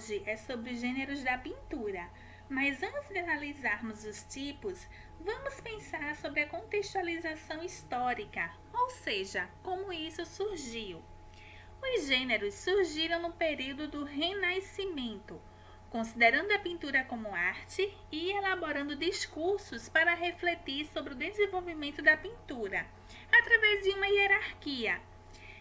hoje é sobre os gêneros da pintura, mas antes de analisarmos os tipos, vamos pensar sobre a contextualização histórica, ou seja, como isso surgiu. Os gêneros surgiram no período do Renascimento, considerando a pintura como arte e elaborando discursos para refletir sobre o desenvolvimento da pintura, através de uma hierarquia.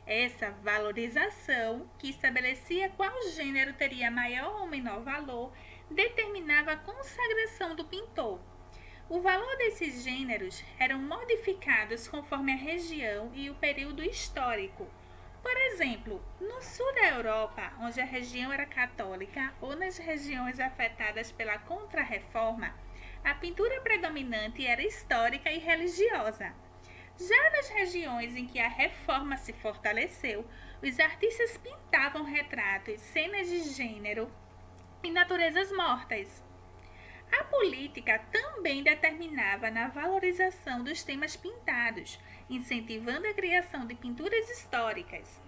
Essa valorização, que estabelecia qual gênero teria maior ou menor valor, determinava a consagração do pintor. O valor desses gêneros eram modificados conforme a região e o período histórico. Por exemplo, no sul da Europa, onde a região era católica, ou nas regiões afetadas pela Contra-Reforma, a pintura predominante era histórica e religiosa. Já nas regiões em que a Reforma se fortaleceu, os artistas pintavam retratos, cenas de gênero e naturezas mortas. A política também determinava na valorização dos temas pintados, incentivando a criação de pinturas históricas.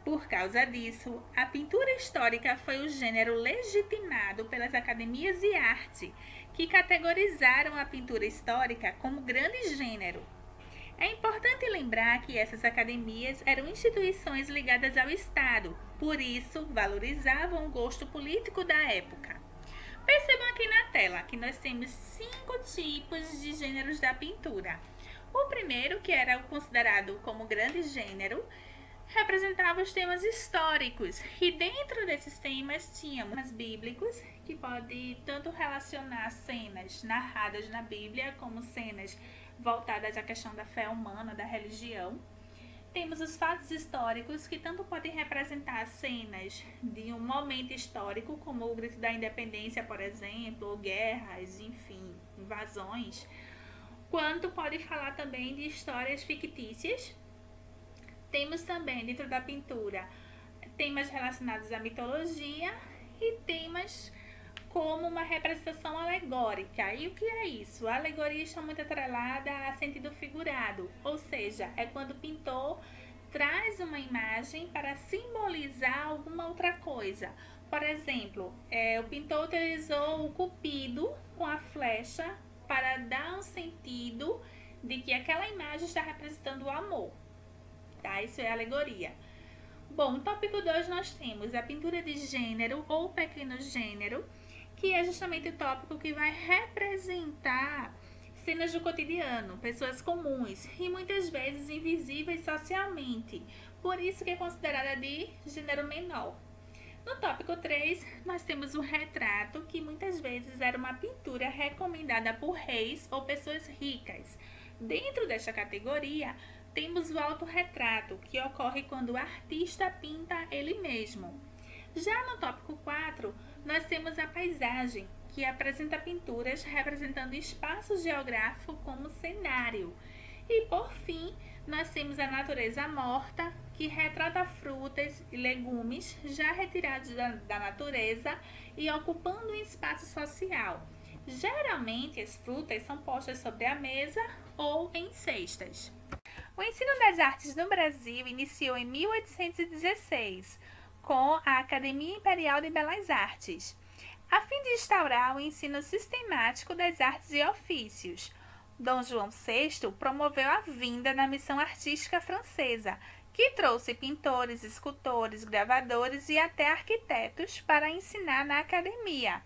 Por causa disso, a pintura histórica foi o gênero legitimado pelas academias de arte, que categorizaram a pintura histórica como grande gênero. É importante lembrar que essas academias eram instituições ligadas ao Estado, por isso valorizavam o gosto político da época. Percebam aqui na tela que nós temos 5 tipos de gêneros da pintura. O primeiro, que era considerado como grande gênero, representava os temas históricos, e dentro desses temas tínhamos bíblicos, que pode tanto relacionar cenas narradas na Bíblia como cenas voltadas à questão da fé humana, da religião. Temos os fatos históricos, que tanto podem representar cenas de um momento histórico, como o grito da independência, por exemplo, ou guerras, enfim, invasões, quanto pode falar também de histórias fictícias. Temos também, dentro da pintura, temas relacionados à mitologia e temas como uma representação alegórica. E o que é isso? A alegoria está muito atrelada a sentido figurado, ou seja, é quando o pintor traz uma imagem para simbolizar alguma outra coisa. Por exemplo, o pintor utilizou o cupido com a flecha para dar um sentido de que aquela imagem está representando o amor. Tá? Isso é alegoria. Bom, no tópico 2 nós temos a pintura de gênero ou pequeno gênero, que é justamente o tópico que vai representar cenas do cotidiano, pessoas comuns e muitas vezes invisíveis socialmente, por isso que é considerada de gênero menor. No tópico 3, nós temos o retrato, que muitas vezes era uma pintura recomendada por reis ou pessoas ricas. Dentro desta categoria, temos o autorretrato, que ocorre quando o artista pinta ele mesmo. Já no tópico 4, nós temos a paisagem, que apresenta pinturas representando espaço geográfico como cenário. E por fim, nós temos a natureza morta, que retrata frutas e legumes já retirados da natureza e ocupando um espaço social. Geralmente, as frutas são postas sobre a mesa ou em cestas. O ensino das artes no Brasil iniciou em 1816, com a Academia Imperial de Belas Artes, a fim de instaurar o ensino sistemático das artes e ofícios. Dom João VI promoveu a vinda da missão artística francesa, que trouxe pintores, escultores, gravadores e até arquitetos para ensinar na academia.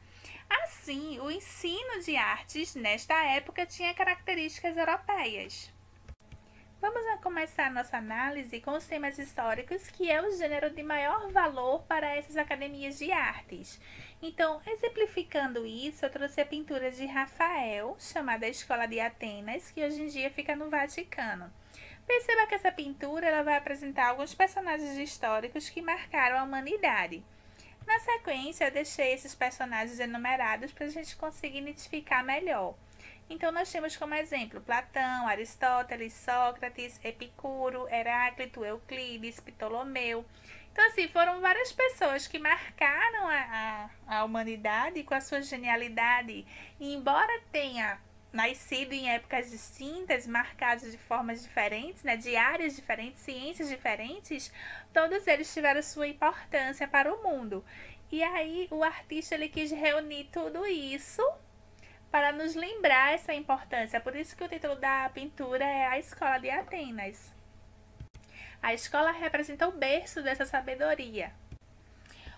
Assim, o ensino de artes nesta época tinha características europeias. Vamos começar nossa análise com os temas históricos, que é o gênero de maior valor para essas academias de artes. Então, exemplificando isso, eu trouxe a pintura de Rafael, chamada Escola de Atenas, que hoje em dia fica no Vaticano. Perceba que essa pintura ela vai apresentar alguns personagens históricos que marcaram a humanidade. Na sequência, eu deixei esses personagens enumerados para a gente conseguir identificar melhor. Então, nós temos como exemplo Platão, Aristóteles, Sócrates, Epicuro, Heráclito, Euclides, Ptolomeu. Então, assim, foram várias pessoas que marcaram a humanidade com a sua genialidade. E embora tenha nascido em épocas distintas, marcados de formas diferentes, de áreas diferentes, ciências diferentes, todos eles tiveram sua importância para o mundo. E aí o artista ele quis reunir tudo isso para nos lembrar essa importância. Por isso que o título da pintura é A Escola de Atenas. A escola representa o berço dessa sabedoria.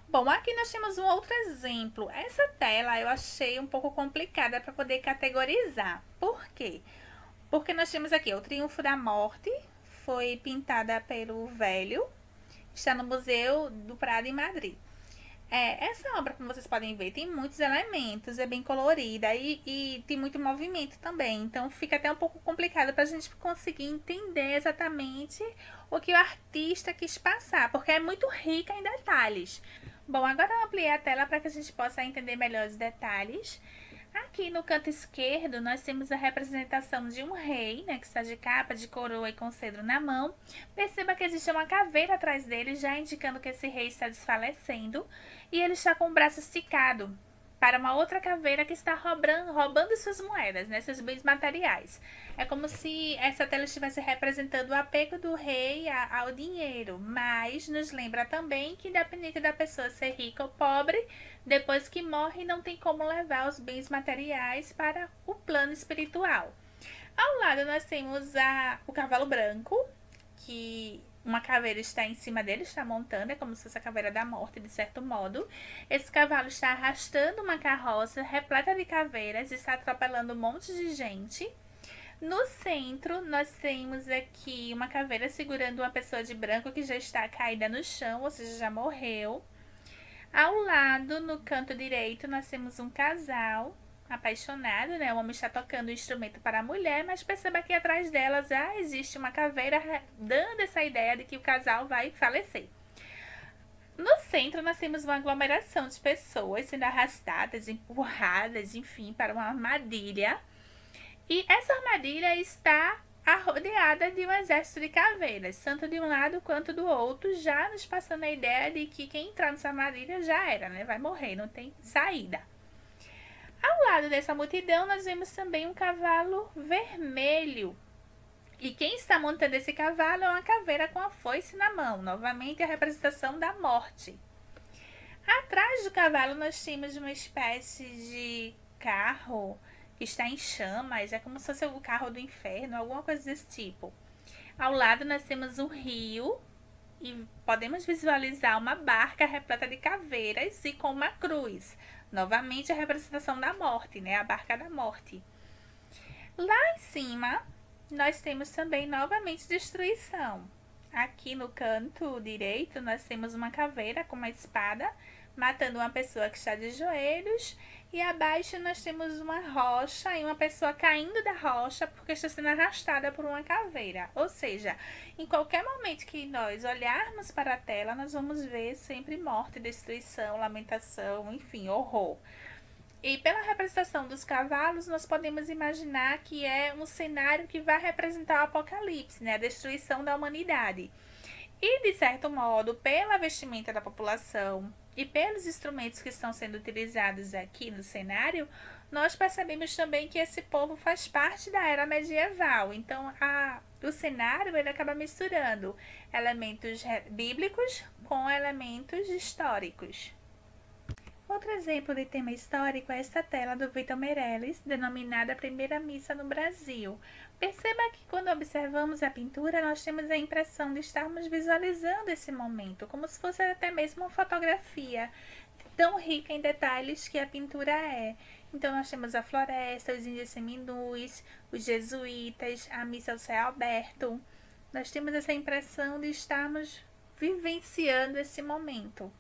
Bom, aqui nós temos um outro exemplo. Essa tela eu achei um pouco complicada para poder categorizar. Por quê? Porque nós temos aqui o Triunfo da Morte, foi pintada pelo Velho, está no Museu do Prado em Madrid. Essa obra, como vocês podem ver, tem muitos elementos, é bem colorida e tem muito movimento também. Então fica até um pouco complicado para a gente conseguir entender exatamente o que o artista quis passar, porque é muito rica em detalhes. Bom, agora eu ampliei a tela para que a gente possa entender melhor os detalhes. Aqui no canto esquerdo, nós temos a representação de um rei, né, que está de capa, de coroa e com cedro na mão. Perceba que existe uma caveira atrás dele, já indicando que esse rei está desfalecendo. E ele está com o braço esticado para uma outra caveira que está roubando suas moedas, né, seus bens materiais. É como se essa tela estivesse representando o apego do rei ao dinheiro, mas nos lembra também que independente da pessoa ser rica ou pobre, depois que morre não tem como levar os bens materiais para o plano espiritual. Ao lado nós temos o cavalo branco, que uma caveira está em cima dele, está montando, é como se fosse a caveira da morte, de certo modo. Esse cavalo está arrastando uma carroça repleta de caveiras, está atropelando um monte de gente. No centro, nós temos aqui uma caveira segurando uma pessoa de branco que já está caída no chão, ou seja, já morreu. Ao lado, no canto direito, nós temos um casal apaixonado, né? O homem está tocando o instrumento para a mulher, mas perceba que atrás dela já existe uma caveira dando essa ideia de que o casal vai falecer. No centro, nós temos uma aglomeração de pessoas sendo arrastadas, empurradas, enfim, para uma armadilha. E essa armadilha está rodeada de um exército de caveiras, tanto de um lado quanto do outro, já nos passando a ideia de que quem entrar nessa armadilha já era, né? Vai morrer, não tem saída. Ao lado dessa multidão, nós vemos também um cavalo vermelho. E quem está montando esse cavalo é uma caveira com a foice na mão, novamente a representação da morte. Atrás do cavalo nós temos uma espécie de carro que está em chamas, é como se fosse o carro do inferno, alguma coisa desse tipo. Ao lado nós temos um rio e podemos visualizar uma barca repleta de caveiras e com uma cruz. Novamente a representação da morte, né? A barca da morte. Lá em cima, nós temos também novamente destruição. Aqui no canto direito, nós temos uma caveira com uma espada, matando uma pessoa que está de joelhos. E abaixo nós temos uma rocha e uma pessoa caindo da rocha porque está sendo arrastada por uma caveira. Ou seja, em qualquer momento que nós olharmos para a tela, nós vamos ver sempre morte, destruição, lamentação, enfim, horror. E pela representação dos cavalos, nós podemos imaginar que é um cenário que vai representar o apocalipse, né? A destruição da humanidade. E, de certo modo, pela vestimenta da população e pelos instrumentos que estão sendo utilizados aqui no cenário, nós percebemos também que esse povo faz parte da era medieval. Então, o cenário ele acaba misturando elementos bíblicos com elementos históricos. Outro exemplo de tema histórico é esta tela do Vitor Meirelles, denominada Primeira Missa no Brasil. Perceba que quando observamos a pintura, nós temos a impressão de estarmos visualizando esse momento, como se fosse até mesmo uma fotografia, tão rica em detalhes que a pintura é. Então nós temos a floresta, os índios seminus, os jesuítas, a missa ao céu aberto. Nós temos essa impressão de estarmos vivenciando esse momento.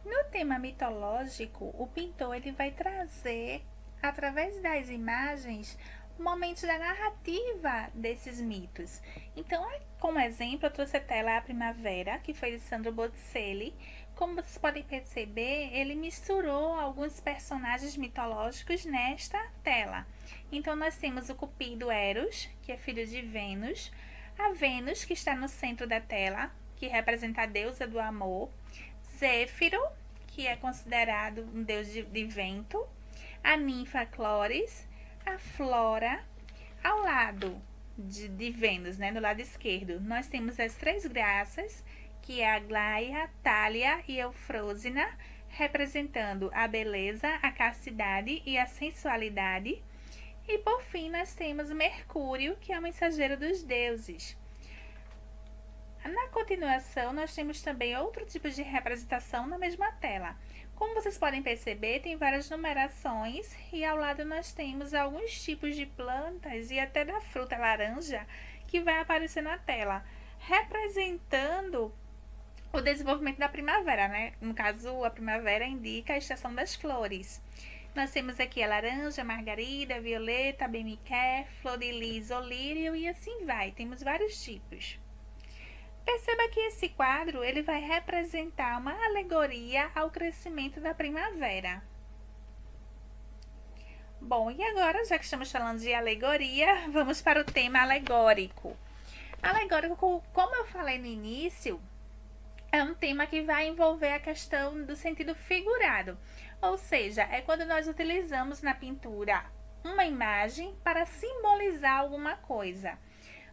No tema mitológico, o pintor ele vai trazer, através das imagens, momentos da narrativa desses mitos. Então, como exemplo, eu trouxe a tela A Primavera, que foi de Sandro Botticelli. Como vocês podem perceber, ele misturou alguns personagens mitológicos nesta tela. Então, nós temos o Cupido Eros, que é filho de Vênus, a Vênus, que está no centro da tela, que representa a deusa do amor, Zéfiro, que é considerado um deus de vento, a ninfa Clóris, a Flora. Ao lado de Vênus, né, do lado esquerdo, nós temos as três graças, que é a Aglaia, Thalia e Eufrósina, representando a beleza, a castidade e a sensualidade. E por fim, nós temos Mercúrio, que é o mensageiro dos deuses. Na continuação, nós temos também outro tipo de representação na mesma tela. Como vocês podem perceber, tem várias numerações e ao lado nós temos alguns tipos de plantas e até da fruta laranja que vai aparecer na tela, representando o desenvolvimento da primavera, né? No caso, a primavera indica a estação das flores. Nós temos aqui a laranja, a margarida, a violeta, a bem-me-quer, flor de lis, o lírio e assim vai. Temos vários tipos. Perceba que esse quadro ele vai representar uma alegoria ao crescimento da primavera. Bom, e agora, já que estamos falando de alegoria, vamos para o tema alegórico. Alegórico, como eu falei no início, é um tema que vai envolver a questão do sentido figurado. Ou seja, é quando nós utilizamos na pintura uma imagem para simbolizar alguma coisa.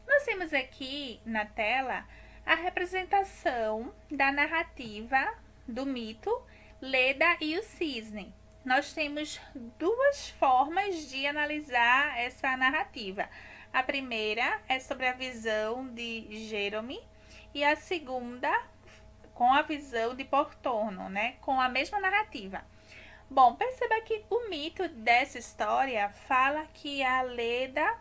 Nós temos aqui na tela a representação da narrativa do mito Leda e o Cisne. Nós temos duas formas de analisar essa narrativa. A primeira é sobre a visão de Jerome e a segunda com a visão de Portorno, né? Com a mesma narrativa. Bom, perceba que o mito dessa história fala que a Leda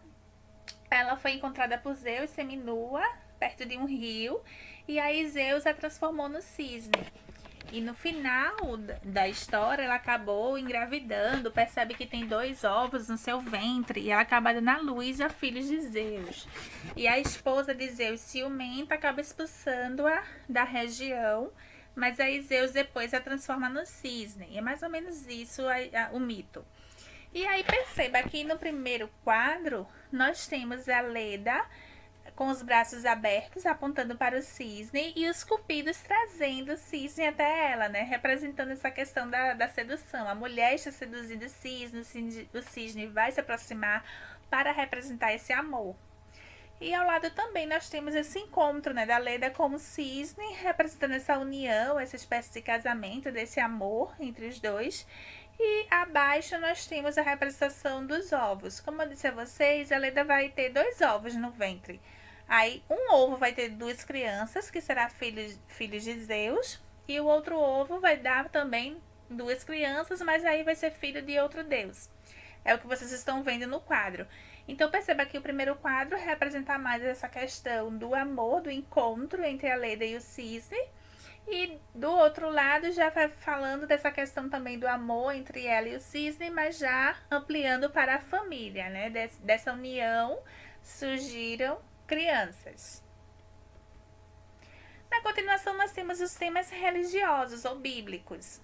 ela foi encontrada por Zeus seminua perto de um rio e aí Zeus a transformou no cisne. E no final da história ela acabou engravidando, percebe que tem 2 ovos no seu ventre e ela acaba dando à luz a filhos de Zeus. E a esposa de Zeus, ciumenta, acaba expulsando-a da região, mas aí Zeus depois a transforma no cisne. E é mais ou menos isso o mito. E aí perceba que no primeiro quadro nós temos a Leda com os braços abertos apontando para o cisne e os cupidos trazendo o cisne até ela, né? Representando essa questão da sedução. A mulher está seduzindo o cisne vai se aproximar para representar esse amor. E ao lado também nós temos esse encontro, né, da Leda com o cisne, representando essa união, essa espécie de casamento, desse amor entre os dois. E abaixo nós temos a representação dos ovos. Como eu disse a vocês, a Leda vai ter 2 ovos no ventre. Aí um ovo vai ter 2 crianças, que será filhos de Zeus. E o outro ovo vai dar também 2 crianças, mas aí vai ser filho de outro deus. É o que vocês estão vendo no quadro. Então perceba que o primeiro quadro representa mais essa questão do amor, do encontro entre a Leda e o cisne. E do outro lado já vai falando dessa questão também do amor entre ela e o cisne, mas já ampliando para a família, né? Dessa união surgiram crianças. Na continuação nós temos os temas religiosos ou bíblicos.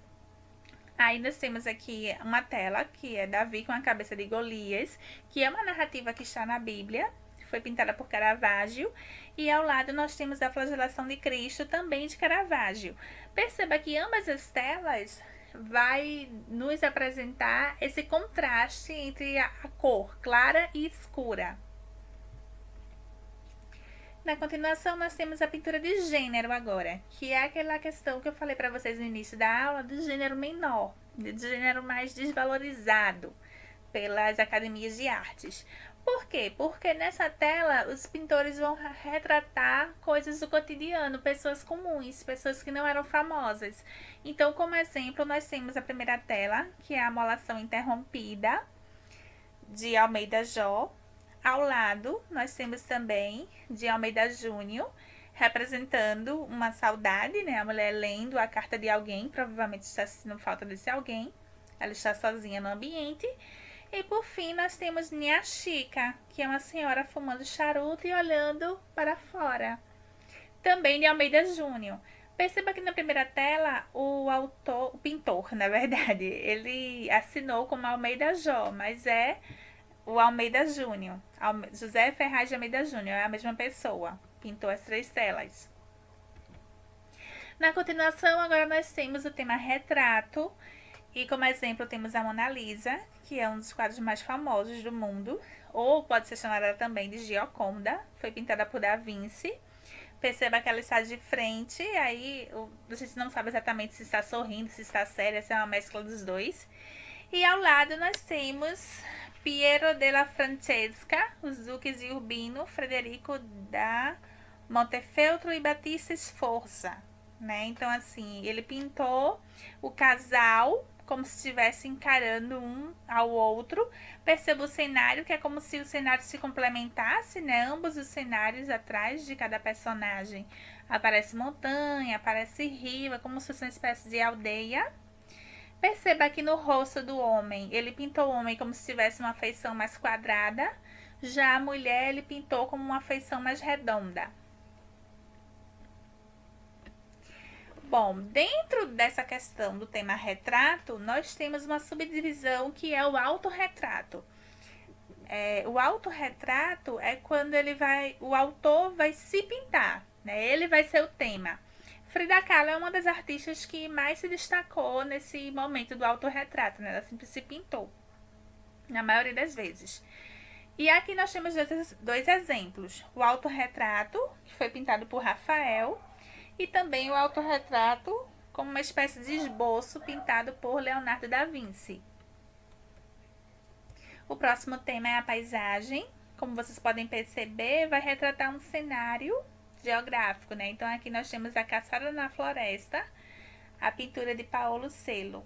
Aí nós temos aqui uma tela que é Davi com a cabeça de Golias, que é uma narrativa que está na Bíblia, foi pintada por Caravaggio, e ao lado nós temos a flagelação de Cristo, também de Caravaggio. Perceba que ambas as telas vai nos apresentar esse contraste entre a cor clara e escura. Na continuação, nós temos a pintura de gênero agora, que é aquela questão que eu falei para vocês no início da aula, do gênero menor, do gênero mais desvalorizado pelas academias de artes. Por quê? Porque nessa tela os pintores vão retratar coisas do cotidiano, pessoas comuns, pessoas que não eram famosas. Então, como exemplo, nós temos a primeira tela, que é a Amolação Interrompida, de Almeida Jó. Ao lado, nós temos também de Almeida Júnior, representando uma saudade, né? A mulher lendo a carta de alguém, provavelmente está sentindo falta desse alguém. Ela está sozinha no ambiente. E por fim, nós temos Nha Chica, que é uma senhora fumando charuto e olhando para fora. Também de Almeida Júnior. Perceba que na primeira tela, o pintor, na verdade, ele assinou como Almeida Jó, mas é o Almeida Júnior, José Ferraz de Almeida Júnior, é a mesma pessoa, pintou as 3 telas. Na continuação, agora nós temos o tema retrato, e como exemplo temos a Mona Lisa, que é um dos quadros mais famosos do mundo, ou pode ser chamada também de Gioconda, foi pintada por Da Vinci. Perceba que ela está de frente, aí a gente não sabe exatamente se está sorrindo, se está séria, se é uma mescla dos dois. E ao lado nós temos Piero della Francesca, os duques de Urbino, Frederico da Montefeltro e Batista Sforza, né? Então, assim, ele pintou o casal como se estivesse encarando um ao outro. Perceba o cenário, que é como se o cenário se complementasse, né? Ambos os cenários atrás de cada personagem. Aparece montanha, aparece rio, é como se fosse uma espécie de aldeia. Perceba aqui no rosto do homem, ele pintou o homem como se tivesse uma feição mais quadrada, já a mulher ele pintou como uma feição mais redonda. Bom, dentro dessa questão do tema retrato, nós temos uma subdivisão que é o autorretrato. O autorretrato é quando o autor vai se pintar, né? Ele vai ser o tema. Frida Kahlo é uma das artistas que mais se destacou nesse momento do autorretrato, né? Ela sempre se pintou, na maioria das vezes. E aqui nós temos dois exemplos. O autorretrato, que foi pintado por Rafael, e também o autorretrato como uma espécie de esboço pintado por Leonardo da Vinci. O próximo tema é a paisagem. Como vocês podem perceber, vai retratar um cenário geográfico, né? Então aqui nós temos a Caçada na Floresta, a pintura de Paolo Cello.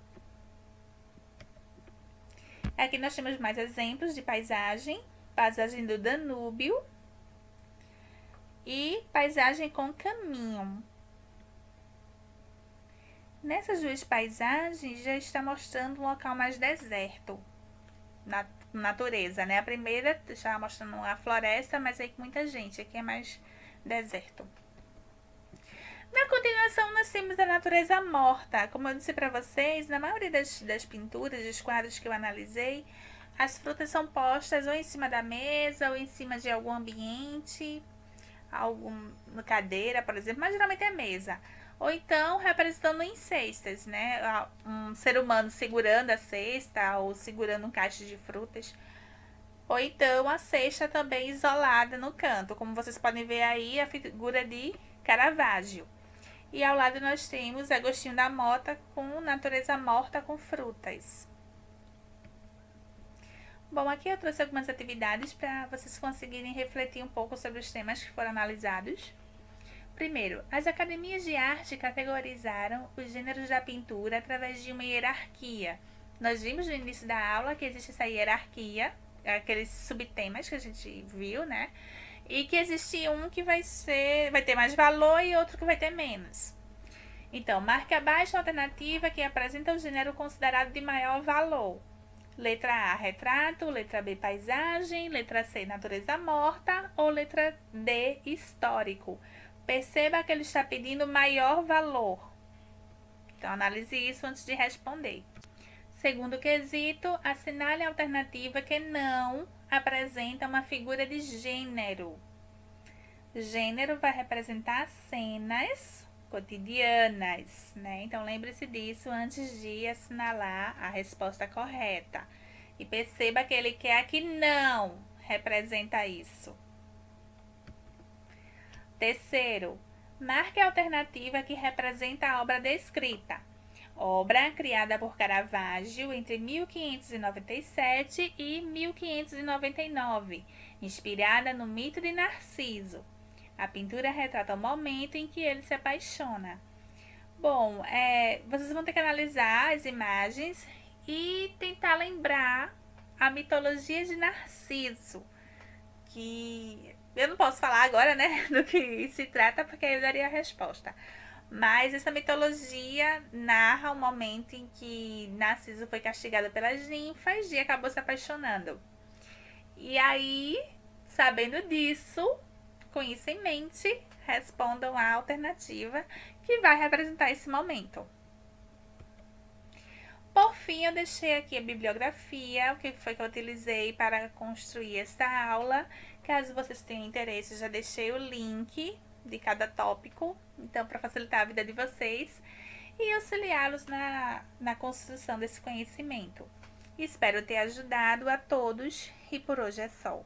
Aqui nós temos mais exemplos de paisagem do Danúbio e paisagem com caminho. Nessas duas paisagens já está mostrando um local mais deserto, na natureza, né? A primeira está mostrando a floresta, mas aí com muita gente, aqui é mais deserto. Na continuação, nós temos a natureza morta. Como eu disse para vocês, na maioria das pinturas, dos quadros que eu analisei, as frutas são postas ou em cima da mesa ou em cima de algum ambiente, alguma cadeira, por exemplo, mas geralmente é mesa. Ou então representando em cestas, né? Um ser humano segurando a cesta ou segurando um cacho de frutas. Ou então a cesta também isolada no canto, como vocês podem ver aí a figura de Caravaggio. E ao lado nós temos Agostinho da Mota com natureza morta com frutas. Bom, aqui eu trouxe algumas atividades para vocês conseguirem refletir um pouco sobre os temas que foram analisados. Primeiro, as academias de arte categorizaram os gêneros da pintura através de uma hierarquia. Nós vimos no início da aula que existe essa hierarquia, aqueles subtemas que a gente viu, né? E que existe um que vai ter mais valor e outro que vai ter menos. Então, marque abaixo a alternativa que apresenta o gênero considerado de maior valor. Letra A, retrato, letra B, paisagem, letra C, natureza morta ou letra D, histórico. Perceba que ele está pedindo maior valor. Então, analise isso antes de responder. Segundo quesito, assinale a alternativa que não apresenta uma figura de gênero. Gênero vai representar cenas cotidianas, né? Então, lembre-se disso antes de assinalar a resposta correta. E perceba que ele quer a que não representa isso. Terceiro, marque a alternativa que representa a obra descrita. Obra criada por Caravaggio entre 1597 e 1599, inspirada no mito de Narciso. A pintura retrata o momento em que ele se apaixona. Bom, vocês vão ter que analisar as imagens e tentar lembrar a mitologia de Narciso, que eu não posso falar agora, né, do que se trata, porque aí eu daria a resposta. Mas essa mitologia narra o momento em que Narciso foi castigado pelas ninfas e acabou se apaixonando. E aí, sabendo disso, com isso em mente, respondam a alternativa que vai representar esse momento. Por fim, eu deixei aqui a bibliografia, o que foi que eu utilizei para construir esta aula. Caso vocês tenham interesse, já deixei o link de cada tópico, então para facilitar a vida de vocês e auxiliá-los na construção desse conhecimento. Espero ter ajudado a todos e por hoje é só.